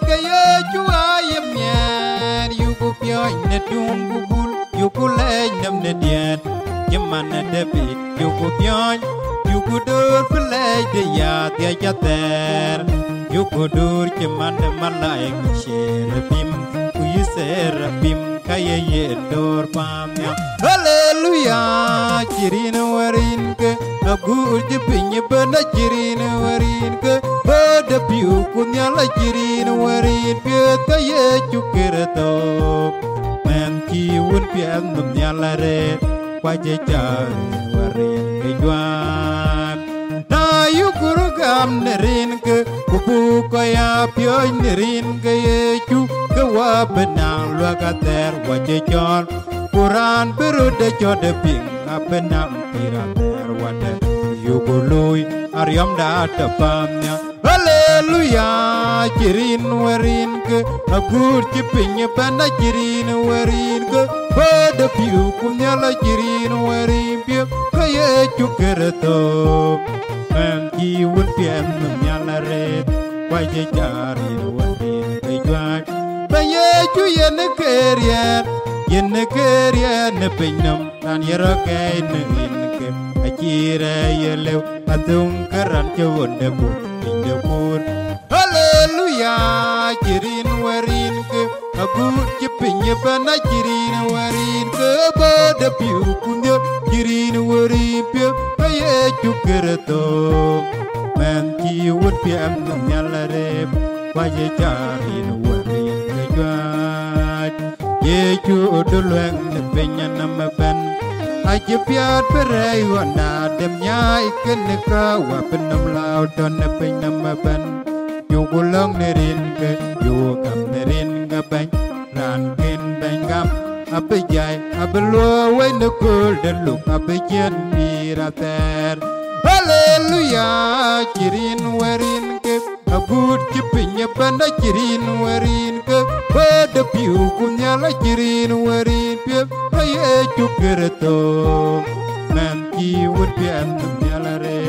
kaya chua yem nyan yu ku pyo ne tung bu bul yu ku le nam ne dian man de bi yu ku pyo yu ku dur ple de ya tia ya ter yu ku dur man de malai ku sher bim ku yiser bim kaya ye dor pam ya hallelujah chirin warin ke agu je pinye bana chirin warin ke bada piu kunya la chirin warin pe kaya chukirto man ki won pian num nya la re kwa je char warin ke jwan na yu guru gam nerin ke kupu kaya pyo nerin ke chu ke wa benang lua ka ter wa je chon Quran beru de cho de ping apenam pira ter wa de yu goloi aryam da ta pamnya hallelujah chirin warin ke agur chi ping pana chirin warin ke bada piu kunya la chirin warin pia kaya chukerato man ki won pian nya la re wa je charin warin ke jwa baye chu yen kerian yen kerian ne pinam tan yero kai ne in ke achira yelew atung karan chawon de bu de pur hallelujah chirin warin ke agur chipinye bana chirin warin ke bada piu kunyo chirin warin pe kaya chukerato man ki won piam nyalare waje charin warin ke jwa Yechu udulweng nepenya nama ben Aje piat berai wanda demnya ikan neka wapenam lau don nepenya nama ben Yugulang nerin ke yugam nerin ke ben Ran kin ben gam abe jai abe luo wai nekul dan luk abe jen birater Hallelujah chirin warin ke Agut chipinya panda chirin warin ke Bada piu kunya la chirin warin pia Kaya chukerato Man ki wud pian tumnya la re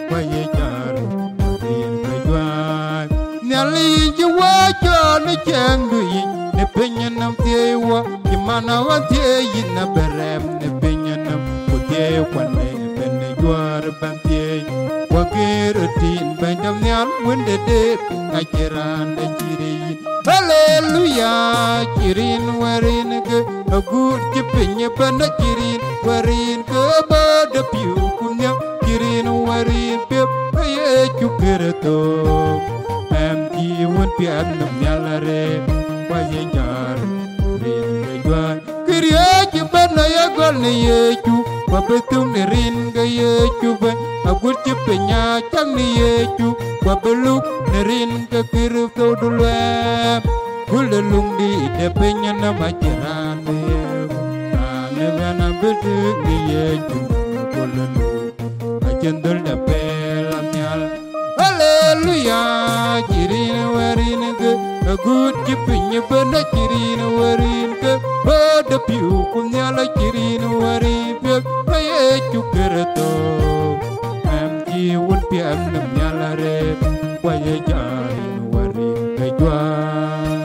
Kaya charu warin kajuan Nyali jiwa jana chang dui Ne penya nam tiewa Jimana wa tieyi na berem Ne penya nam kutie wane Pene juar ban tie Wakirutin bandam nyal wende de Kajiran dan chirin Hallelujah chirin warin ke agut chipinya bana chirin warin ke bada piu kunya chirin warin pe kaya chukerato amki won pian nam nyalare kaya jar rin kejuan kriya chibana ya gol ne yechu wabetum ne rin ke yechu ban agut chipinya chang ne yechu wabeluk ne rin ke kiru to dulwe Kulalung di depenya nama jirane Ane bana beduk di yeju Kulalung Ajendul dapelam nyal Hallelujah Jirin warin ke Agut jipinya bana jirin warin ke Bada piu kunyala jirin warin ke Kaya chukerato Amji wun piam nam nyala rep Kaya jarin warin ke jual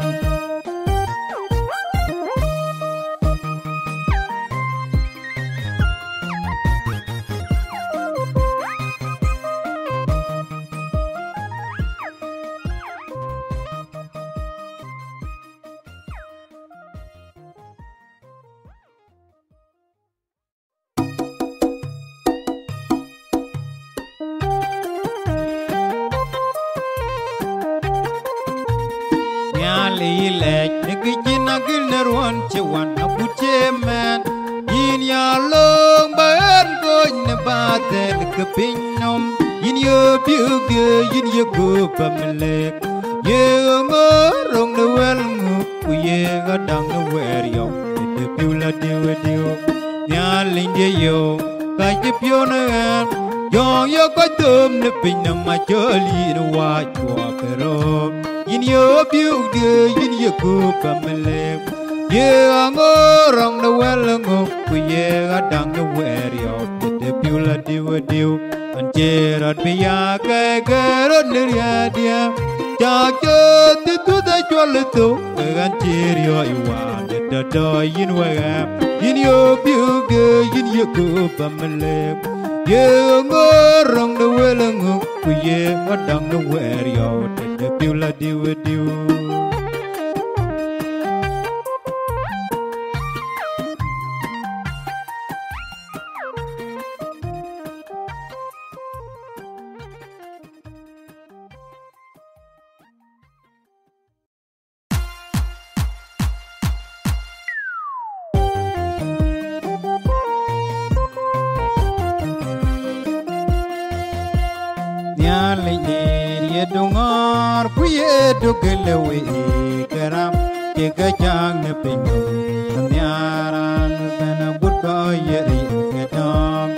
Lilek negijin agil nerwan cewan aku cemen yin ya long ban goin ne baten kepinom yin yo biuge yin yo go pamlek ye ngorong de wel ngu ku ye gadang ne wer yo de piula de nya ling de yo ka je pio ne yo yo ko tum ne pinam ma joli no wa chwa pero Yin yo biuge yin yo ku pamlek ye ngorong de wel ngu ku ye gadang ne wer yo de piula de anh chê rọt bì ya kê kê rọt nir ya dia cha chơ ti tu ta chua lê tu kê anh chê rio iwa để đa đo yin wa ga yin yo biu kê yin yo ku pa mê lê ye ngô rong đô quê lê ngô ku ye ngô đăng đô quê rio để đa biu la diu diu Dungar puye duglewe karam ke gajang ne pinyo nyaran bana burka yeri kedam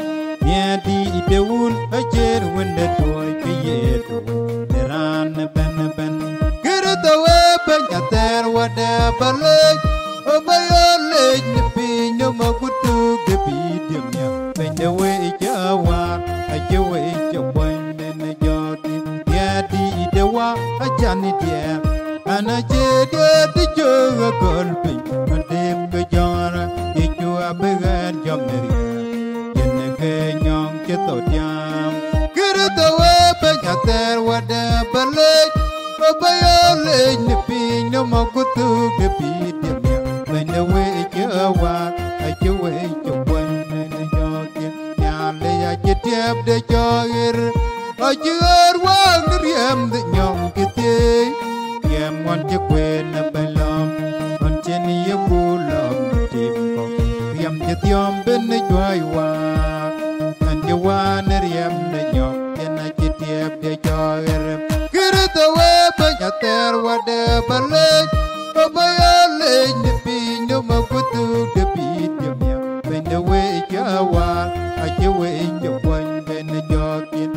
yadi deul ajer wende toy kiye to deran ben gertawe banyater wada balay obayole ne pinyo magutu ke bidimya bendewe jawa ajewe jawan ne jodi di dewa ajani dia ana jede di joga golpi mandem ke jara di jua began jamneria yene ke nyong ke to diam gerta we banyater wada balej obayole ne pinyo magutu ke bidemya bendewe jawa ajewe jawan ne jodi nyale ya jetiap de joir ajur wang riem de nyong kete yem wan je kwen na balom on chen ye bulom tim ko riem je tiom ben ne joy wa an je wan riem de nyong yen na je tiep de joyer kirta we ba ya ter wa de balej ba ya le ne pi no ma kutu de pi de ya ben de we ja wa a je we je wan ben ne jokin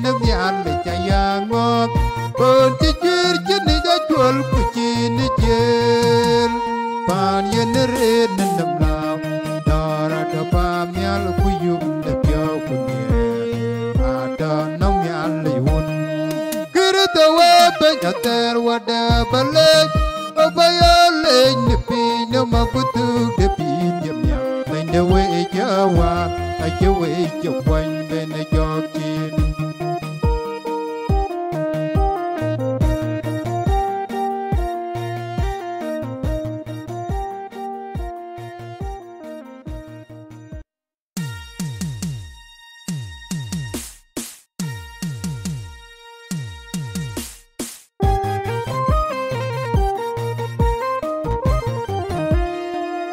nước nhàn để chạy ngọt bồn chỉ chuyên chân đi ra chuột của chi đi chơi pan yên rên nên nằm lao đò ra đò pam nhal của yum để cho của nhẹ đò nông nhàn lấy hôn cứ đó tao về bên nhà ter qua đà ballet ở bay lên nếp pi nếu mà có thứ để pi nhầm nhầm bên đâu về chơi qua ai chơi về chơi quanh bên này cho chi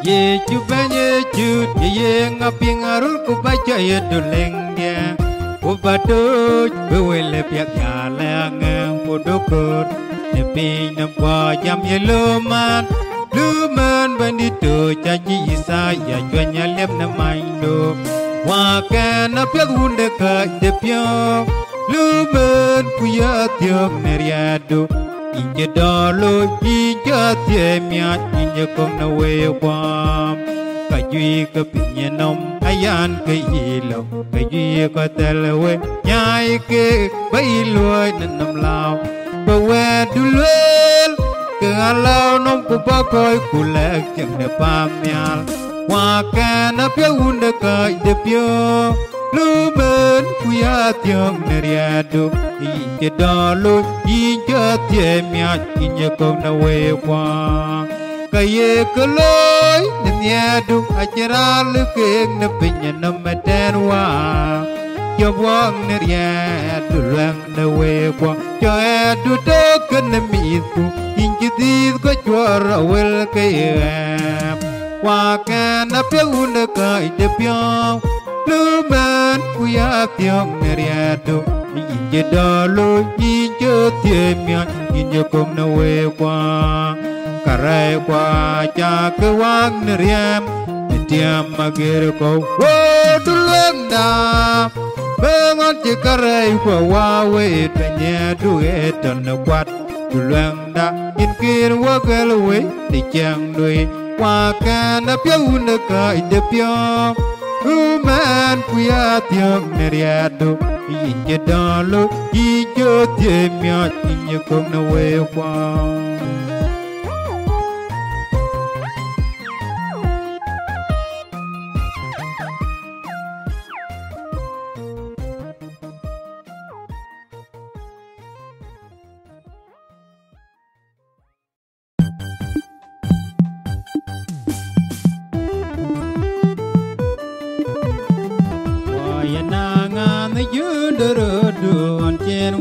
ye chu banye chu ye ngaping arul ku baca ye duleng dia ku batu bewele piak ya lengang podokot ne ping na kwa jam ye luman bandito caci isa ya juanya lep na maindo wa kana piak hunde ka de pio luman ku ya tiok neriado inje dolo inje tiemia inje kom na we kwam ka jui ka pinya nom ayan ke ilo ka jui ka telwe nyai ke bai loi nam lao ba we dulwel ke alau nom ku ba koi ku lek chang ne pam nyal wa ka na pia unda ka de pio lumen ku ya tiong neriado inje dolo inje tiemia inje kom na we kwam kaye keloi neniadu acara lekeng nepinya namadanwa jawang neriadu lang nawe kwa joedu doken nemiku injidid ko juara wel kaya wakana peuna kai depiau luman kuya tiong neriadu inje dalo inje tiemia inje kom nawe kwa karai kwa cha ke wang neriam tiam magir ko wo duleng da bengon ti karai kwa wawe tanya duwe tan kwat duleng da in kir wa galwe ti chang dui wa ka na piau na kai de piao man kuya tiang neriado inje dalo ijo temia inje kong na wewa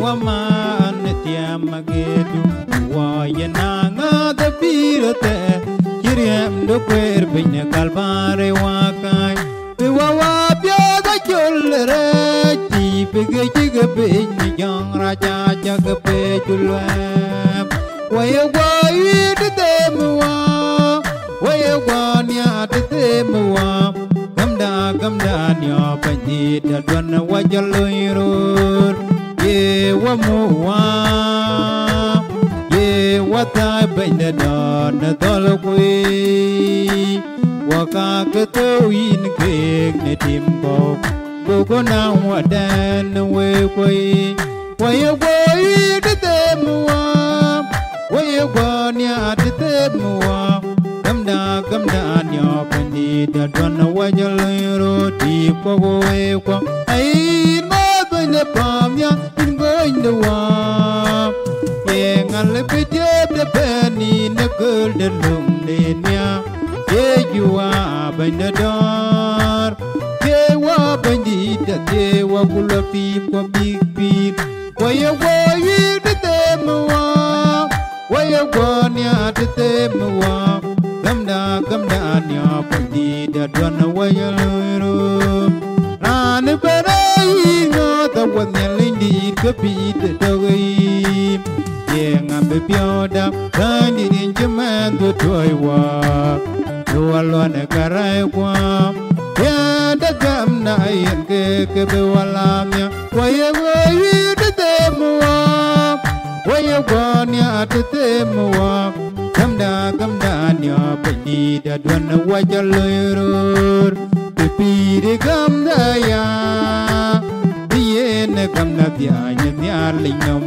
Waman tiam magedu wayananga da pirate kiriam do per binya kalbare wakai wawa pya da chulre ti pege jiga binya yang raja jaga pe chulwa waya wayi de temwa waya wanya de temwa gamda nya pandi da dwan wajalirur ye wa muwa ye wa ta bain da na dol kui wa ka ke to in ke ne tim ko go na wa dan we kui wa ye wa yi de te muwa wa ye wa nya de te muwa gamda nya pandi da don wa jal ro ti ko we ko ai ma bain da pam ya in the war, yang alle pijab the penny in the gold the lum denya. Yeah, you are by the door. Yeah, wa by the day wa kula people big beat. Why you the temwa? Why you gone ya the temwa? Come down your body that run away your Run a better, not the one yelling. Beat the doggy, yang ambil pioda, kan di jaman tu tuaiwa, tualuan negara wa, ya dagam na yang ke bewalamnya, waya waya de temua, waya wanya de temua, gamda nya bedi da dua wajah lurur, bepi gamda ya. Gamna tianya nyarlingam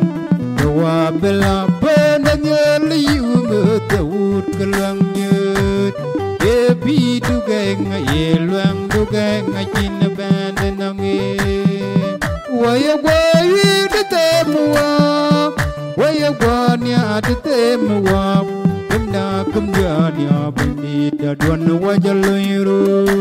doa bela benanya liu mutawut kelang nyut ebi dugeng yeluang dugeng chin bandanange waya waya de temua waya wanya de temua gamda nya beni da don wajah lurur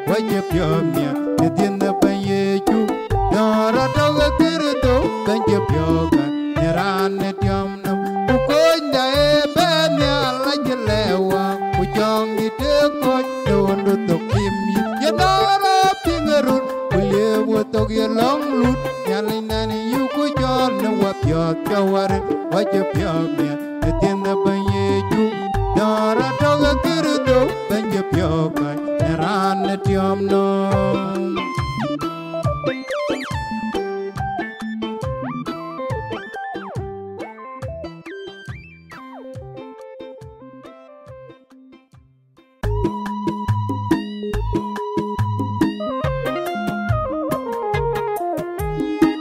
Wajib yomnya, tiada payeju, dara doga kiri do, dong di tekoi don do tok tim ya nara pingerut kulie wo tok ya long lut yalinani yu ku jor na wa pyo kawar wa je pyo me tin na banye ju dara toga kirdo banye pyo kai ran tiom no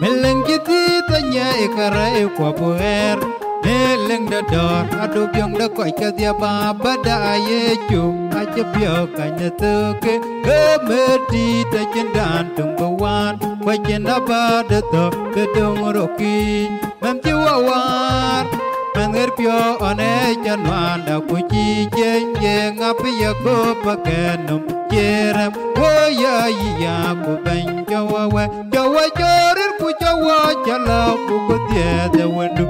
Melengkiti tanya ikarai kwa puer Neleng dador adu biong da koi ka dia baba da aye chung aja bio kanya tuke Kemedi da jendan tung bawan Wajen apa da to kedung roki Mamti wawar Manger pio one janwan da kuci jeng jeng api ya ko pakenum Jerem woya iya ku ben jawa jawa jorir ku jawa jala ku dia da wendu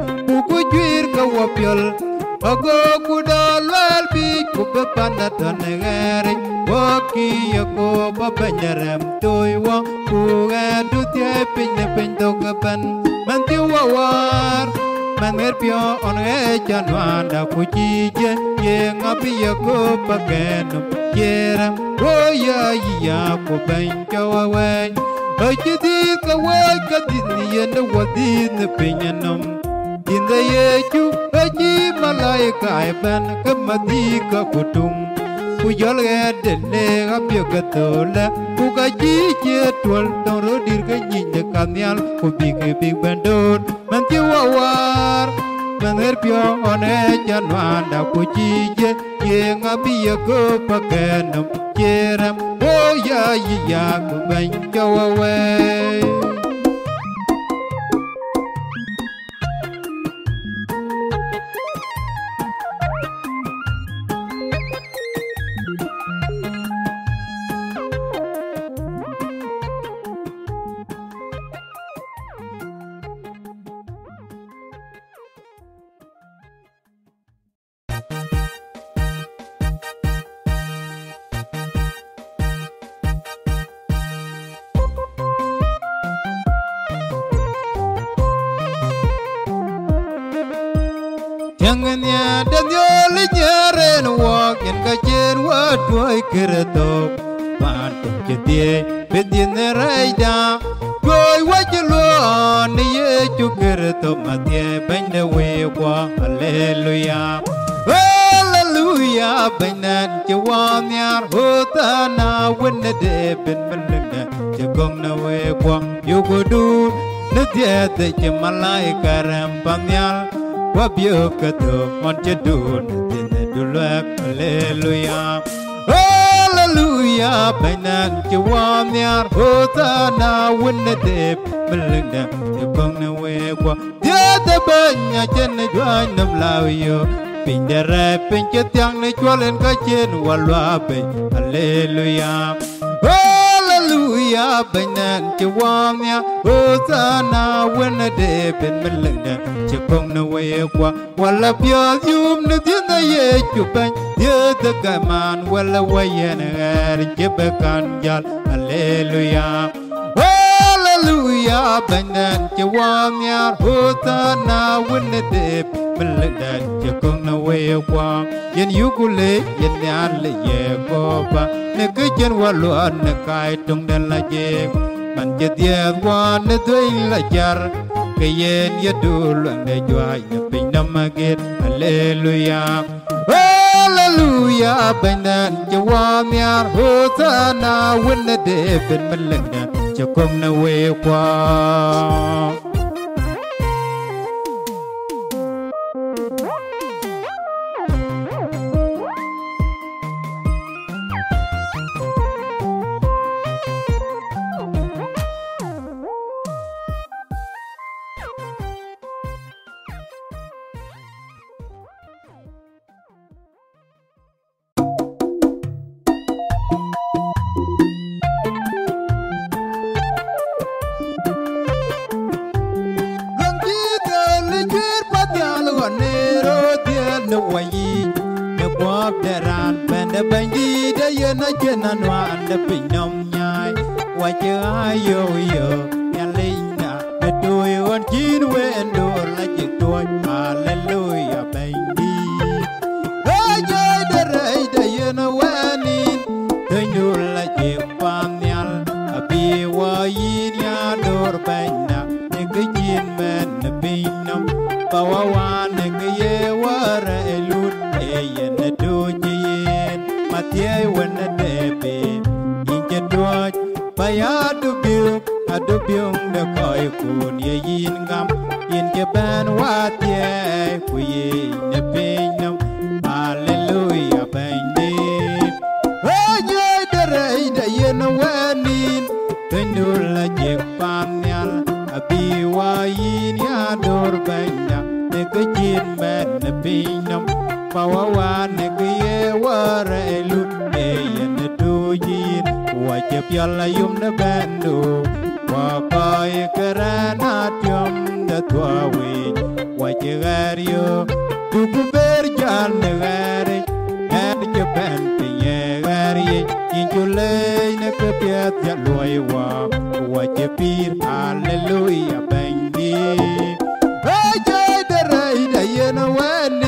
ku juir ka wapiol ago ku dalwal bi ku bepanda tanegere waki ya ko babanyaram toiwa ku adu tie pinne pinto kapan manti wawar Manger pio one janwanda kucije ye ngapi ya ko pakenum yeram roya ya ko benjo awe ajidi ka wa ka dinni yenda wadin pinyanum dinda yeju aji malaika ban kamati ka kutum kujol gedele apyo gatola kugaji je tol toro dir ka nyinya kanyal ku big bandon manti wawar manger pio one janwanda kujije ye ngabi ya ko pakenum jeram oya ya ku banjo awe Yangnya dan yole nyaren walk yang kajen wadoi keretok Pantum ketie bedin raida Goi wajelo ni ye keretok matie benda wewa haleluya Haleluya benda jawam yar hotana wenne de ben melenda jagong na wewa yugodu Nadia de jemalai karam pamyal Wabio kato monjedun dine dulak haleluya Haleluya bainan jawam yar hotana wenne dep melenda jabang na wewa dia da banya jen juan nam lawiyo pindere pinket yang ne jualen kajen walwabe haleluya Haleluya bainan jawam yar hotana wenne dep melenda jabang na wewa wala pia yum ne dina ye juban dia tegaman wala wayan er jebakan jal haleluya haleluya banan jawam yar hotana wenne dep meledan jakong na wewa yen yugule yen alle ye goba ne kejen walu an kai tung dan la je man jedia wa ne doi la jar kayen ya dulu ande juai ne pinam maget haleluya haleluya banan jawam yar hotana wenne dep meledan jakong na wewa the bandy, the Yenajan and the Pinum Yai, what you are yo, Yalina, the do you want you and do like you do, hallelujah, bandy. Oh, yeah, the right, the Yenawani, the new like you, Panyal, a be wine, ya door bana, the Gajin man, the Pinum, Pawan, the ye were a loot, and the doji, Mattia, when the baby, in the dodge, by a dubu, the koi kun ye yin gum, in Japan, what ye, we the pinum, hallelujah, bindi. Oh, yeah, the rain, the yen wedding, the new like Panyal, a be wine, ya door bana, the Gajin man, the pinum, Pawan, the ye were a loot, and the doji, what you yum the bando. Wakai keranatium the Tuawi, what you got you, to berjan the gari, and Japan Pieri, in your lane, a capiat Yaloiwa, what you peer, hallelujah, bandy. I died the raid, I know when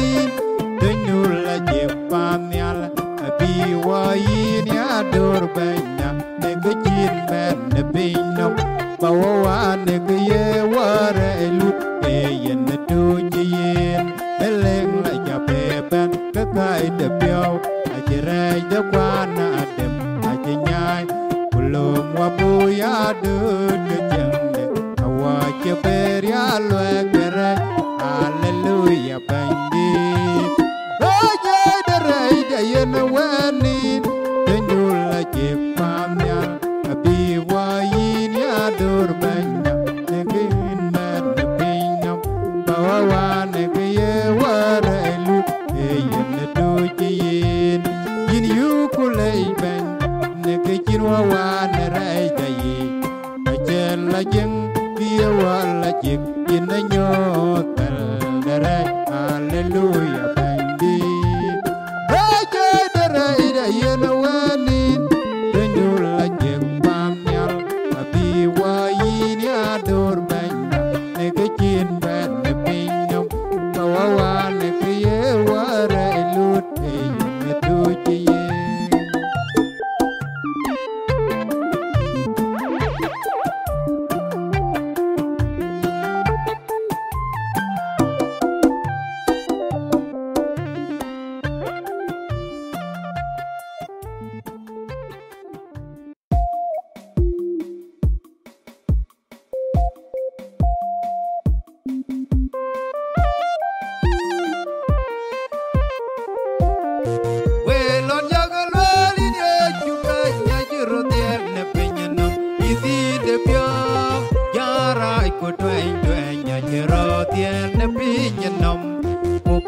the new like Panyal, a be in your door bana, the Gajin man, the Pinum. Bawa negye ware look and the doji the leg like a pepen the guy the pio I jirai the one at them I jinyai pulum wabuya do the jang I watch your peria loek hallelujah bandi oh yeah the right I yen when in the new like a pamya a be wine ya door banda negin man the pinam bawa negye ware lu yen the doji in you kulay ben negin wa ne rai dai a jel la jeng dia wala jik in the nyot the rai hallelujah bandi raja the rai da yen wani the new la jek pamyal abi wayin ya dor banda negin ben the pinum bawa negye wara lut e tuji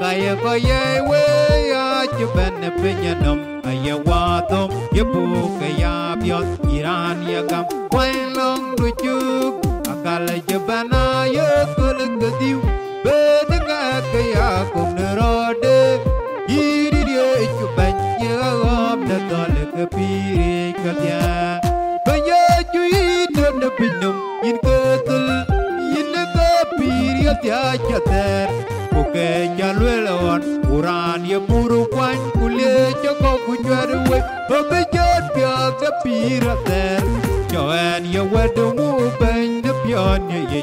Kaya kaya we ya chuban pinyanum aya watom ye buka ya biot Iran ya gam kwai long rujuk akal jabana ye kulgadiu bedega kaya kum nerode yiri ye chuban ye gam da dol ke piri kalya kaya cui de pinum in ketul in ke piri ya chater Buke jalwelon uran ye buru kwan kulie joko kunjadwe Pabejot piak de pirater Joan ye wedumu ben de pion ye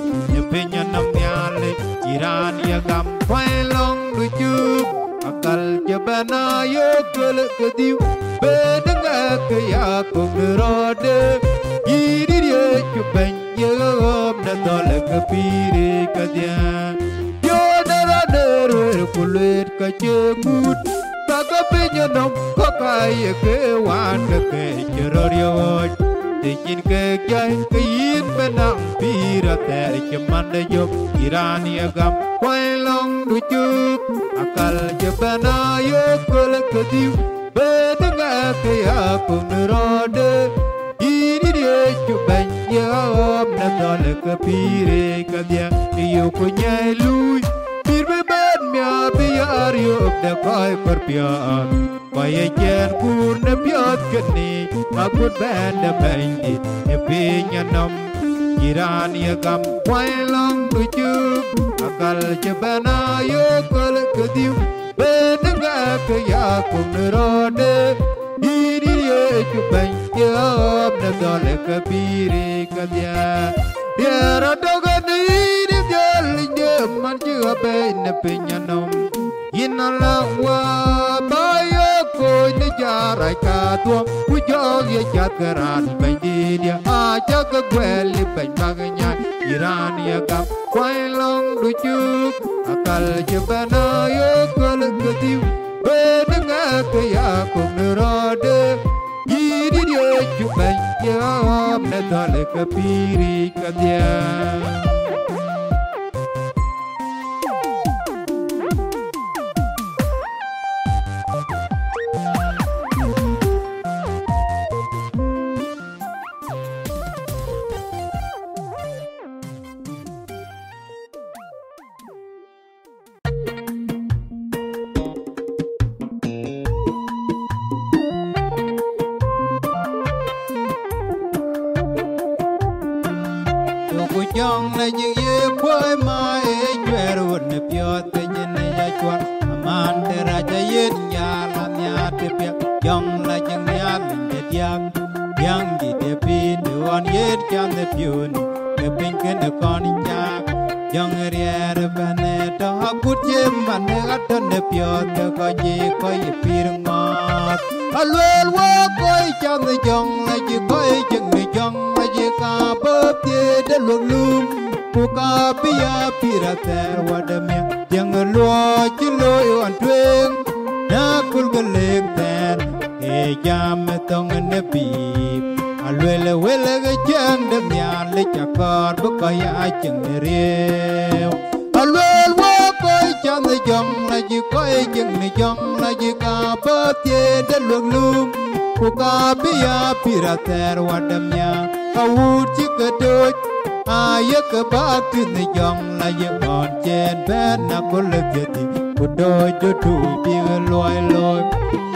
penya nam yale Iran ye gam kwai long rujuk Akal jabana ye gele kediu Bedenga kaya kungerode Yiri ye chupen ye gom da tole ke piri kadian Kulit kacemut Taka penyenom Kakaya kewan Keceroriot Tijin kejai Keyin penang Pirater Ceman dayok Irani agam Kwai long dujuk Akal jebana Yokul kediu Bedenga kaya Kunerode Ini dia cuban Yawam Natol kepire Kadia Iyo kunyai lui Bir beban mia biar yuk da koi perpiaan Quay chen cuốn nếp yết cái này mà cuốn bên nếp bên đi nếp bên nhà nông Iran ya kam quay long đôi chút akal che bên ayo kal kediu bên nga cái ya cùng rode đi đi chụp bên chớp nếp đó là cái piri cái dia dia ra đâu cái đi đi giờ linh giờ man chưa bên nếp bên nhà nông Inala wa bayo ko ni jarai ka tuam ujo ye jagaran bendi dia aja ke gweli ben baganya Iran ya kam kwai long du chuk akal jebana yo kol ketiu ben nga ke ya kum rode yidi dia chuk ben ya ne dale ke piri ka dia Young like you, boy, my age, would nip your thing in a chuan. A man, the Raja Yin Yalam Yatip, young like young Yalam, the young did the pin, the one yet can the pune, the pink and the corning jack, young Riera Banet, a good Jim, and the Aton the pure, the Koji, Koi, Peter Mark. A little walk, Koi, young the young like you, Koi, young. Ka birthday de lulum Puka pia pira ter wadamia Yang luo chilo an tweng Na kulgalek ter E jam tong ne pip Alwele wele ga jang dem ya le chakor Bukaya cheng rieu Alwele wakoi chang de jong La ji koi jeng ni jong La ji ka birthday de lulum Puka pia pira ter wadamia Kau jika doj, ayah kebak tu ni jong la yang on chen ben aku lejati. Kudoj jodoh biar loy loy,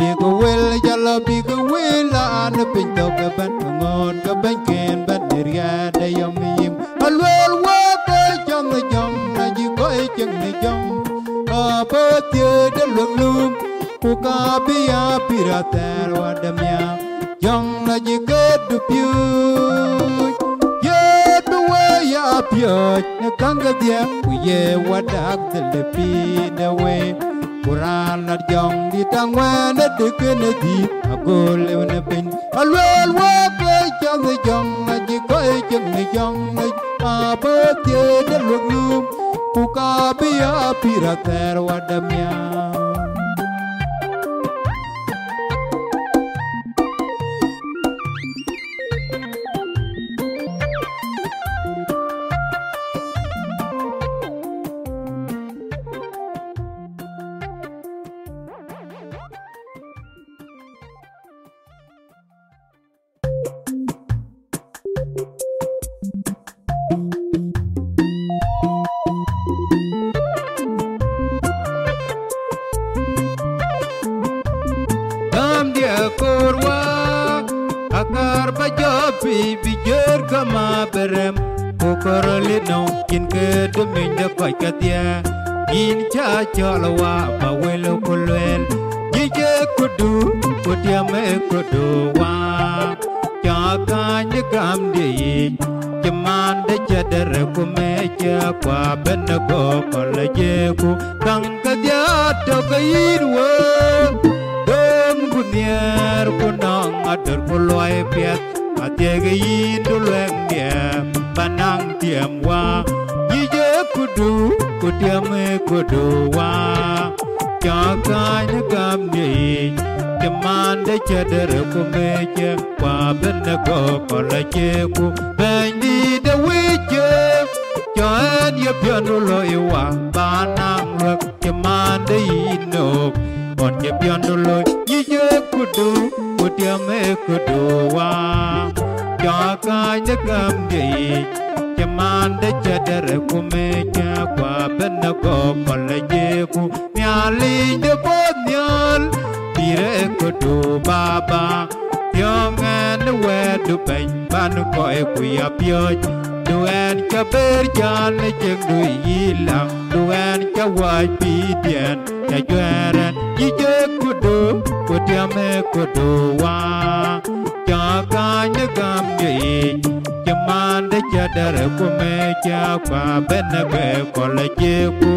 biar kawel jala biar kawel la ane pintu keban ngon keban ken ben diriya dayam yim. Alwel wakai jong la jikoi jeng ni jong, apa tiada lulum, puka biar pirater wadamnya. Young la jiket du piuj Yet beway ya piuj Na kanga dia Uye wadak de lepi na we Quran la jong di tangwa na deke na di Ako lew na pin Alwel wakay jang na jong La jikoy jang na jong Na abot ye de luglum Puka biya pirater wadamya Bijar kama berem Kukoroli no kin ke dominda koi katia Yin cha cha lawa bawelo kulwel Jije kudu kutia me kudu wa Cha kanya kam di Jaman de chadar kumecha kwa benago kola jeku Kang kadia toka yirwa Dom kunyar kunang adar kulwai piat Atiaga yindu luang dia Banang tiam wa Yije kudu Kudiame kudu wa Chakanya kam di Jaman de chadar kumecha Kwa benago kola jeku Bandi de wije Choan ya piano loi wa Banang lak Jaman de yinok On ya piano loi Yije kudu Kudiame kudu wa Chakanya kam di Jaman de chadar kumecha Kwa benago kola jeku Nyali de bod nyal pire ko do baba Tiong an we du pen ban ko e ku ya pyo du an ka ber jan le cheng du yi lang du an ka wa pi dian ya jwaran yi je ku do ko tia me ko do wa cha ka ni gam ye man de cha dar ko me cha pa ben be ko le je ku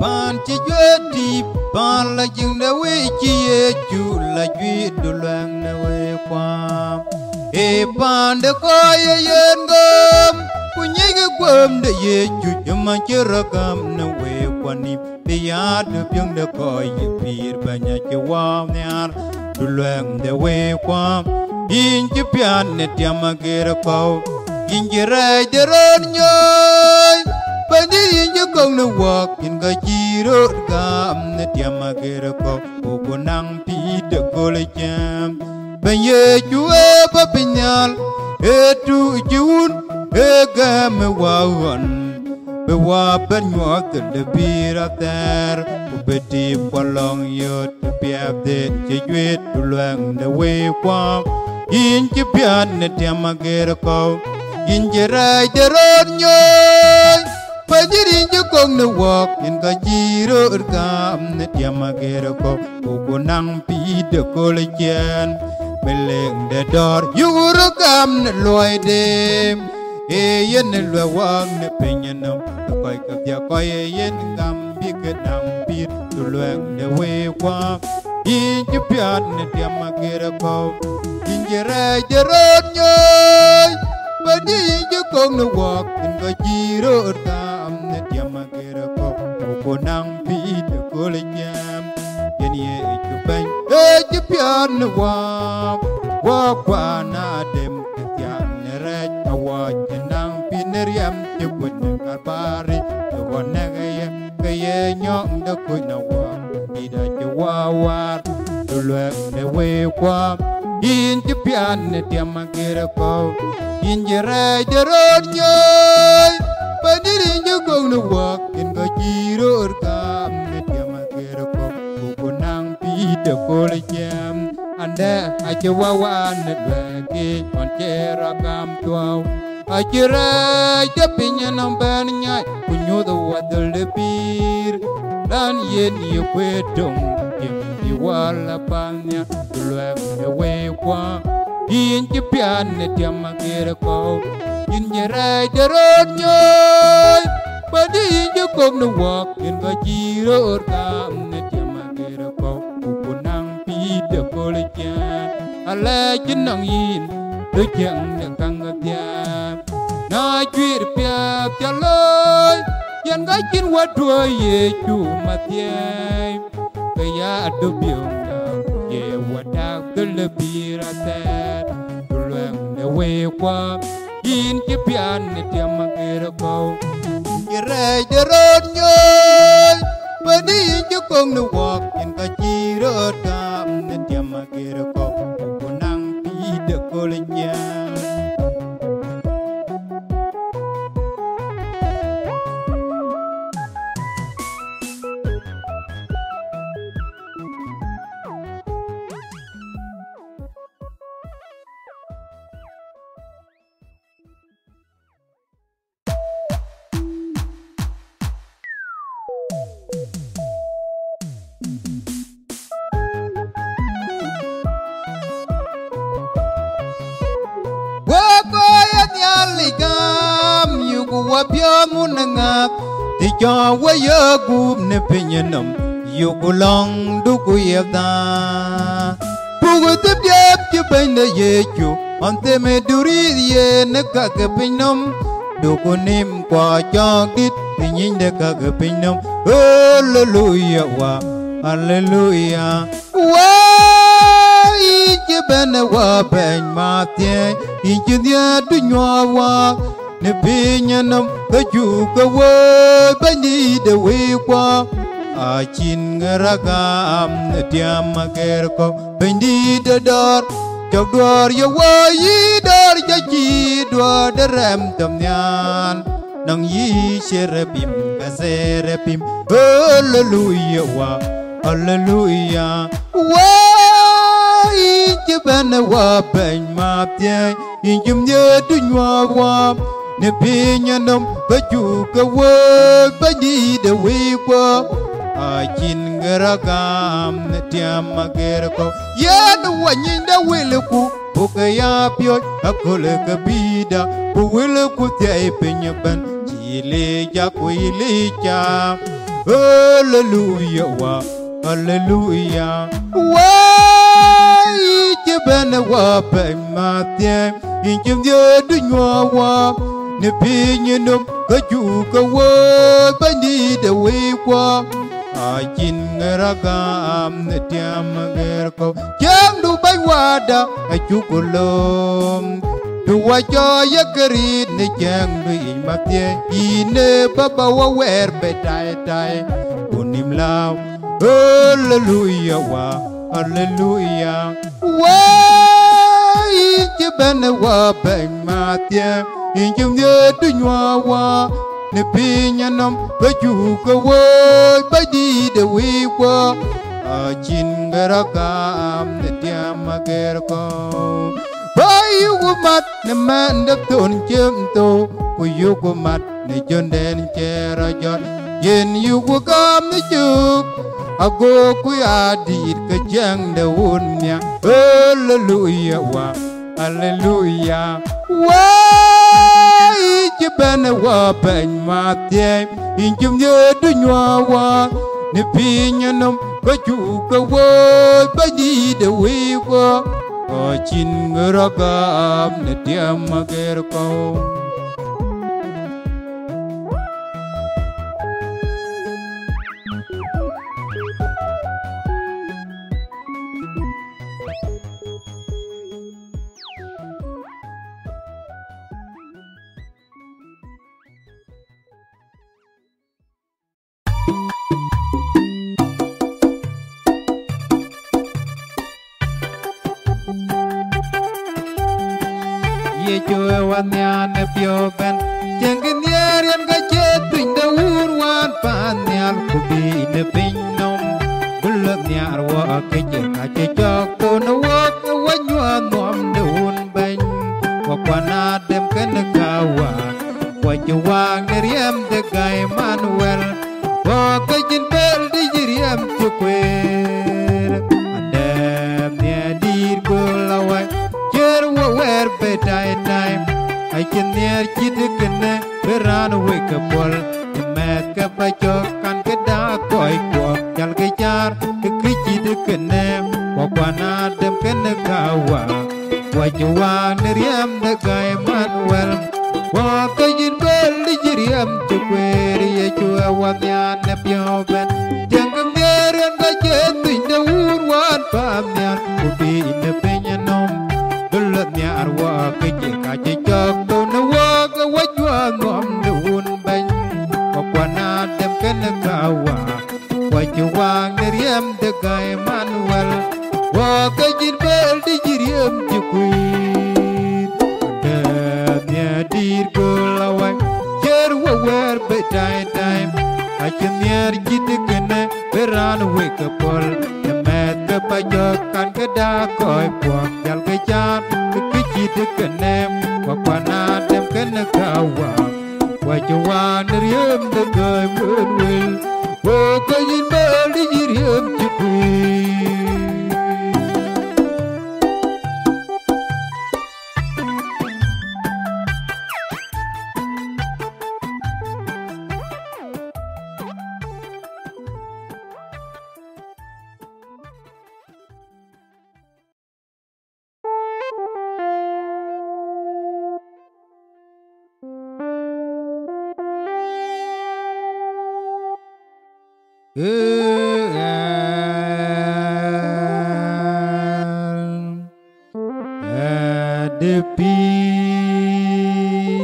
Ban chi jwe di ban la jing na we chi ye chu la jwi du lang na we kwam e ban de ko ye yen gam ku nyi ge kwam de ye chu ma chi ra gam na we kwani be ya de pyong de ko ye pir ba nya chi wa nyar du lang de we kwam yin chi pian ne tiam ma ge ra ko yin ji ra de ron nyoy Bani injo kong na wak in ga jiro gam na tiama gera ko ko nang pi de ko le jam Banye juwe pa pinyal e tu jiun e gam wawan be wa ben nyok de bira ter ku beti palong yot piap de jiwet luang de we kwa in ji pian na tiama gera ko in jerai de ron nyoy Pajirin jo kong na wak in ka jiro urkam na tiama gera ko ko nang pi de ko le jan beleng de dor yuro kam na loy dem e yen na lo wang na penyanam ko ka dia ko yen ngam bi ke nang pi tu luang de we kwa in ji pian na tiama gera ko in jere jerot nyoy Pajirin jo kong na wak in ka jiro urkam Tiama gera ko nang pi de ko le jam yen ye chu ban e chu pian na wa kwa na dem kya ne re wa nang pi ne riam chu kun ka pari de wa na ga ye nyong de ko na wa di da chu wa du le ne we kwa yin chu pian ne tiama gera ko yin je re de ron nyoy Panirin jo kong na wak in ka jiro urkam na tiama gera ko nang pi de ko le jam anda ache wawan na dweke on chera gam tuau achira de pinya nam ban nya kunyo do wadal de pir dan yen ye kwetong ye wala panya dulem de we kwa yin chi pian na tiama gera ko in jerai de ron nyoy Padi injo kong na wak in ka jiro urkam na tiama gera ko nang pi de ko le jan ala jinang yin de jang na kang ga na jwir piap chaloy yan ga jin wa tua ye chu ma tiai kaya adu biong na ye wa da de le bira tet luang de we kwa in ki pian ne tiama gera ko Jerai de ron nyoy Padi injo kong na wak in ka jiro gam na tiama gera ko nang pi de ko le jam Wapya munangap ti cho waya gup ne penyanam yukulong du kuyabda pugu tibjab ti benda yechu ante me duri ye ne kake penam đồ cô niệm qua cho đít thì nhìn được cả cái bình nông hallelujah wa hallelujah wa chỉ bên wa bên mà tiền in chỉ dia du nhòa wa ne bình nông cái chủ cái wa bên đi de we qua achin ngeragam tiam magerko bên đi de dor chọc đuổi yêu quay đuổi cho chi đuổi để rem tâm nhàn nang yi serapim kaserapim hallelujah wa hallelujah wa chỉ bên wa bên mà tiền in chum nhớ tu nhòa wa ne phi nhân đông cái chủ cái quê bên đi để quê qua achin ngeragam tiam magerko ya no wanyinda weleku bukaya pyo akole kabida weleku te penyaban chile ja kuile cha hallelujah wa hallelujah wa jebana wa pematia injum dia dunya wa ne pinyenom kaju kawa bandi de we kwa achin ngeragam tiam gerko jam du bai wada achukulom du wa cho yakari ne jang du imatie ine baba wa wer betai tai unim lao hallelujah wa hallelujah wa jebana wa bai matie injum ye du nywa wa ne pinyanom kaju kawa badi de we kwa achin ngeragam tiam gerko bayu mat ne man de ton chem to ku yu mat ne jon den chera jon yen yu gam ne juk ago ku adit ke jang de unya hallelujah wa hallelujah wa chỉ bên wa bên mà tiền in chung nhớ du nhòa wa ne phi nhân nông có chủ có vơi bây đi để we qua ở chín người ra gam ne tiam mà ger câu ye chue wan ya ne pio ben jeng kin ye rian ga che twin da ur wan pan ya ku bi ne pin nom bul nya wa ke che ka che chok to no wa wa nyua nom de un ben wa kwa na dem ken ka wa chu wang ne riem de gai manuel wa ke jin bel di riem chu kwer adem ne dir ko la wa cher wa wer be dai time I can near chit kenne beran we ka pol met ka pa chok kan ke da koi ko jal ke char ke chit kenne wa kwa na dem kenne ka wa chu wa ne riem de gai manuel wa ka jin bel di riem chu kwer ye chu wa nya ne pyo ben jang kam ne ren ka che tin de ur wan pa nya ku bi ne pe nya nom dulot nya arwa ke che ka che chok to na wa ka wa chua nom de un ben wa kwa na dem ken ka wa chu wa ne riem de gai manuel wa ka jin bel di riem chu kwer de nya dir ko la wa cher wa wer be dai time I can near chit kenne beran we ka pol met ka pa jok kan ka da koi puak jal ke chat ke chit kenne wa kwa na dem kenne ka wa chu wa ne riem de gai mun wil wa ka yin ba di riem chi kwer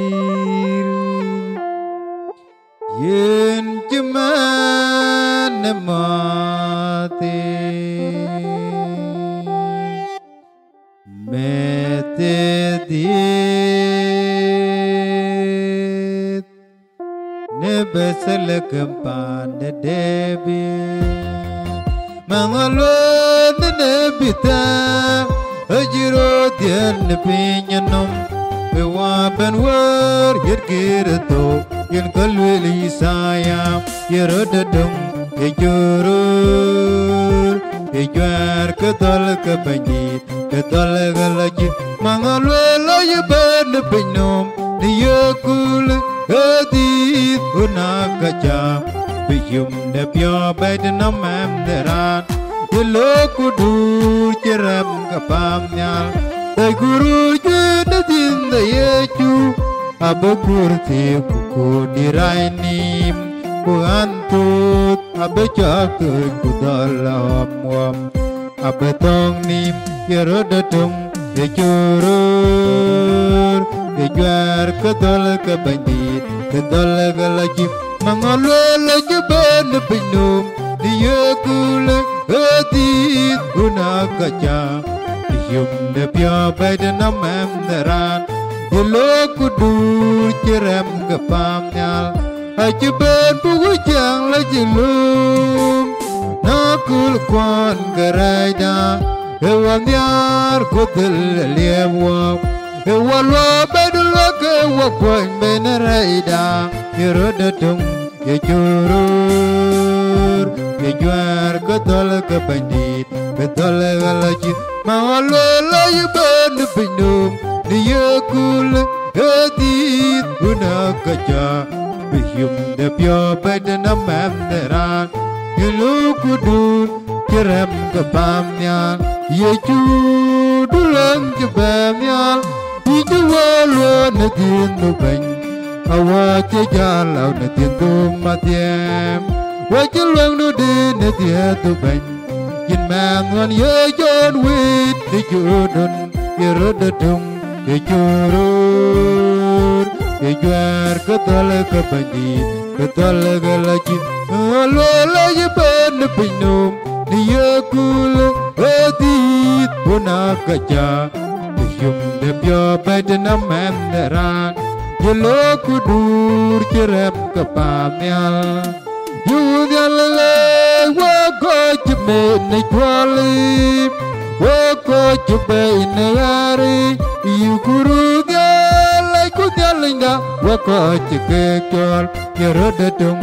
Adepir yen cuman mati metetit nebesel kempan debi mangalwan nebita ajiro tian pinyanum bewaban war yerkirto yen kalweli sayam yerodadum ejurur ejar ketol kebanjit ketol galaji mangalwela yeban pinum diyakul hadith unakaja biyum nepya badanam amderan yelo kudur ceram kapamnyal tay guru jena tinda yeju abakurti kuku dirainim buantut abacakut kudalam wam abatong nim yerodadum yejurur yejar kedol kebanjit kedol galajib mangalwela jeban pinum diyakul hadith unakaja biyum nepya badanam amderan yelo kudur ceram kapamnyal ajaban pujang lajilum nakul kwan garaida hewan yar kotel liamwa hewan wa badula ke wakwan benaraida yerodadum yejurur yejar ketol kebandit ketol galajit mawalwela yeban pinum diyakul hadith unakaja biyum nepya badanam amderan yelo kudur ceram kapamnyal yeju dulang jebamnyal ijuwalo natin nuban awace jalau natin tumatiem wajelang nudin natin tuban yin mangan yejon wit dijudun yerodadum yejurur yejar ketol kebanjit ketol galajit alwala yeban pinum diyakul hadith unakaja biyum nepya badanam amderan yelo kudur ceram kapamnyal yudyalale wako jeme nejwali wako jeme inayari yukuru gyalai kudyalinga wako cikekol yerodadum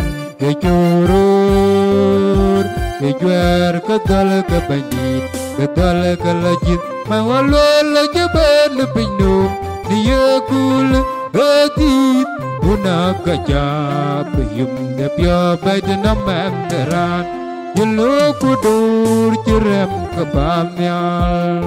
yejurur yejar ketol kebanjit ketol galajit mawalwela jeban pinum diyakul hadith unakaja biyum nepya badanam amderan yelo kudur ceram kapamnyal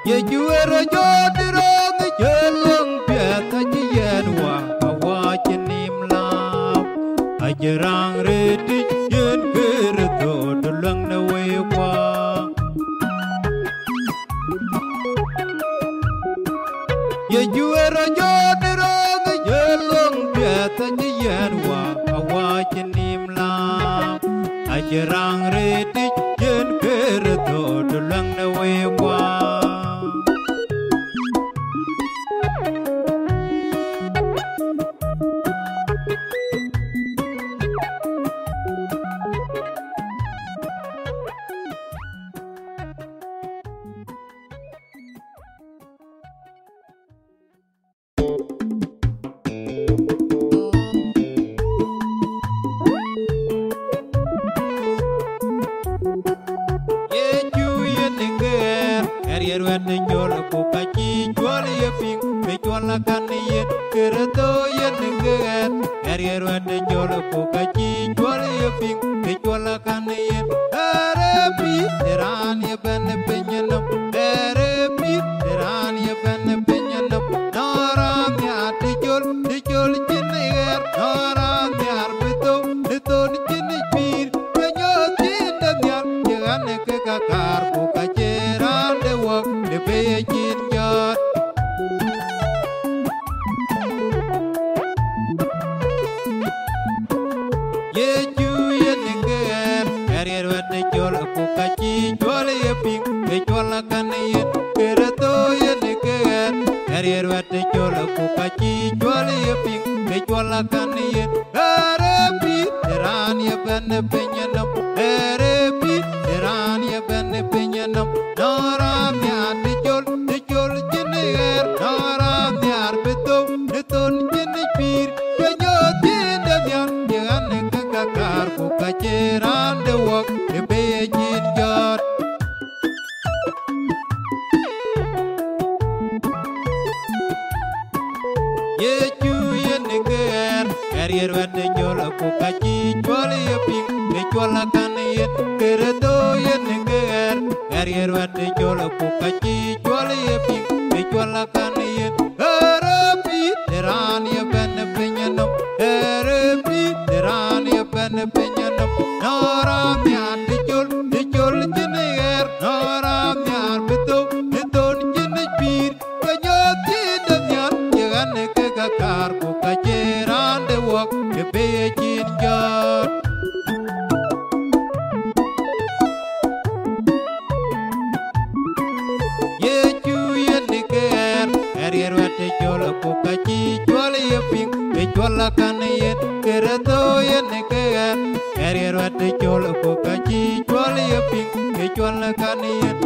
Ye juara jodiro Ajarang reti yen kereto dulang na wewa. Ye juera joderang yelong biata nyeyanwa awajenim la. Ajarang reti yen kereto dulang na wewa. Kani